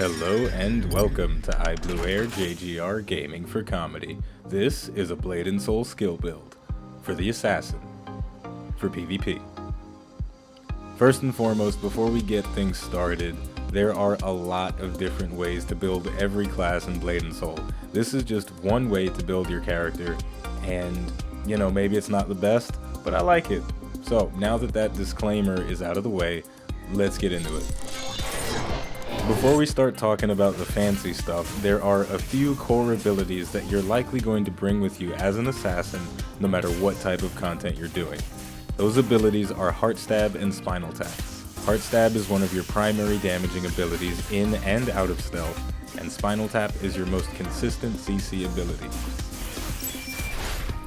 Hello and welcome to iBluairJgR Gaming for Comedy. This is a Blade and Soul skill build for the Assassin for PvP. First and foremost, before we get things started, there are a lot of different ways to build every class in Blade and Soul. This is just one way to build your character, and you know, maybe it's not the best, but I like it. So now that that disclaimer is out of the way, let's get into it. Before we start talking about the fancy stuff, there are a few core abilities that you're likely going to bring with you as an assassin, no matter what type of content you're doing. Those abilities are Heart Stab and Spinal Tap. Heart Stab is one of your primary damaging abilities in and out of stealth, and Spinal Tap is your most consistent CC ability.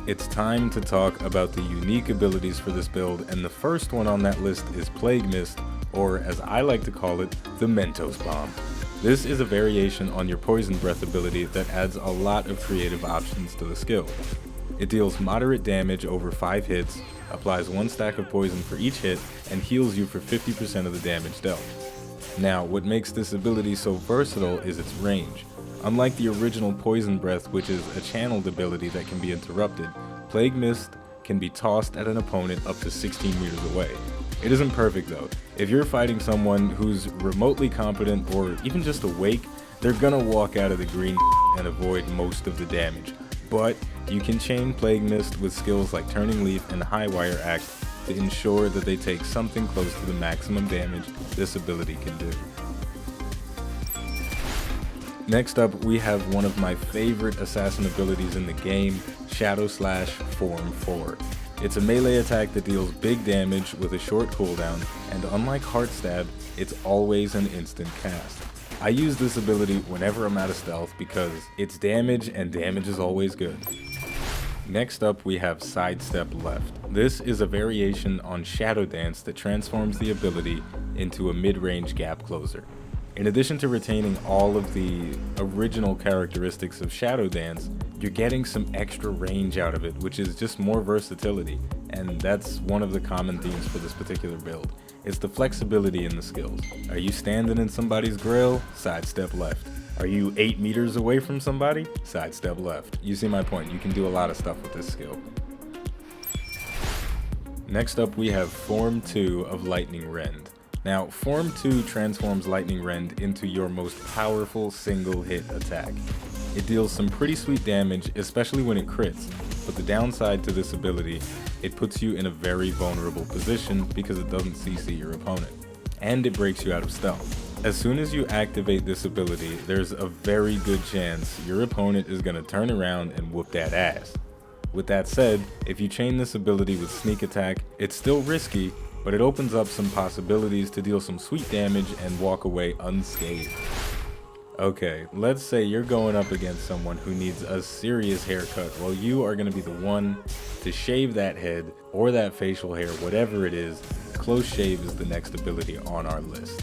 It's time to talk about the unique abilities for this build, and the first one on that list is Plague Mist, or as I like to call it, the Mentos Bomb. This is a variation on your Poison Breath ability that adds a lot of creative options to the skill. It deals moderate damage over 5 hits, applies 1 stack of poison for each hit, and heals you for 50% of the damage dealt. Now, what makes this ability so versatile is its range. Unlike the original Poison Breath, which is a channeled ability that can be interrupted, Plague Mist can be tossed at an opponent up to 16 meters away. It isn't perfect though. If you're fighting someone who's remotely competent or even just awake, they're gonna walk out of the green and avoid most of the damage. But you can chain Plague Mist with skills like Turning Leaf and High Wire Act to ensure that they take something close to the maximum damage this ability can do. Next up, we have one of my favorite assassin abilities in the game, Shadow Slash Form 4. It's a melee attack that deals big damage with a short cooldown, and unlike Heart Stab, it's always an instant cast. I use this ability whenever I'm out of stealth because it's damage, and damage is always good. Next up, we have Sidestep Left. This is a variation on Shadow Dance that transforms the ability into a mid-range gap closer. In addition to retaining all of the original characteristics of Shadow Dance, you're getting some extra range out of it, which is just more versatility, and that's one of the common themes for this particular build. It's the flexibility in the skills. Are you standing in somebody's grill? Sidestep left. Are you 8 meters away from somebody? Sidestep left. You see my point, you can do a lot of stuff with this skill. Next up, we have Form 2 of Lightning Rend. Now, Form 2 transforms Lightning Rend into your most powerful single hit attack. It deals some pretty sweet damage, especially when it crits, but the downside to this ability, it puts you in a very vulnerable position because it doesn't CC your opponent, and it breaks you out of stealth. As soon as you activate this ability, there's a very good chance your opponent is going to turn around and whoop that ass. With that said, if you chain this ability with Sneak Attack, it's still risky, but it opens up some possibilities to deal some sweet damage and walk away unscathed. Okay, let's say you're going up against someone who needs a serious haircut. Well, you are going to be the one to shave that head or that facial hair, whatever it is. Close Shave is the next ability on our list.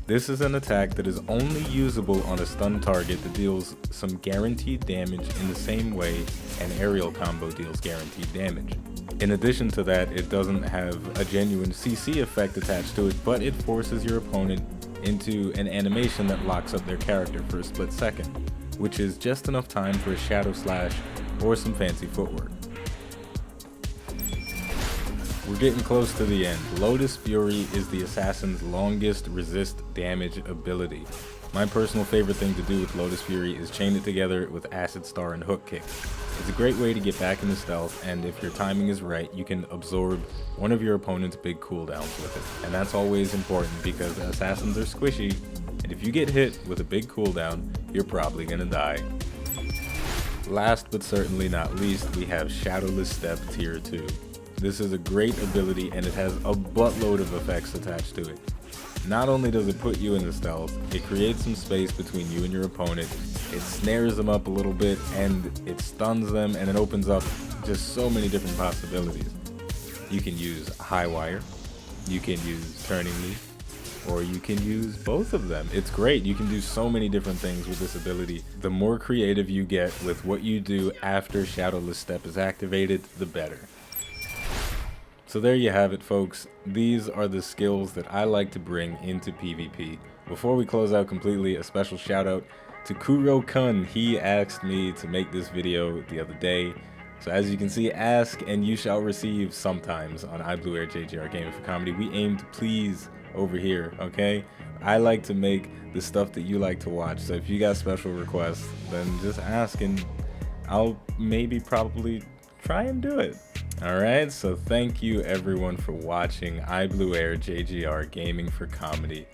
This is an attack that is only usable on a stun target that deals some guaranteed damage in the same way an aerial combo deals guaranteed damage. In addition to that, it doesn't have a genuine CC effect attached to it, but it forces your opponent into an animation that locks up their character for a split second, which is just enough time for a Shadow Slash or some fancy footwork. We're getting close to the end. Lotus Fury is the assassin's longest resist damage ability. My personal favorite thing to do with Lotus Fury is chain it together with Acid Star and Hook Kick. It's a great way to get back into stealth, and if your timing is right, you can absorb one of your opponent's big cooldowns with it. And that's always important because assassins are squishy, and if you get hit with a big cooldown, you're probably gonna die. Last but certainly not least, we have Shadowless Step Tier 2. This is a great ability, and it has a buttload of effects attached to it. Not only does it put you into stealth, it creates some space between you and your opponent, it snares them up a little bit, and it stuns them, and it opens up just so many different possibilities. You can use High Wire, you can use Turning Leaf, or you can use both of them. It's great, you can do so many different things with this ability. The more creative you get with what you do after Shadowless Step is activated, the better. So there you have it, folks. These are the skills that I like to bring into PvP. Before we close out completely, a special shout out to Kuro-kun. He asked me to make this video the other day. So as you can see, ask and you shall receive sometimes on iBluairJgR Gaming for Comedy. We aim to please over here, okay? I like to make the stuff that you like to watch. So if you got special requests, then just ask and I'll probably try and do it. Alright, so thank you everyone for watching iBluairJgR Gaming for Comedy.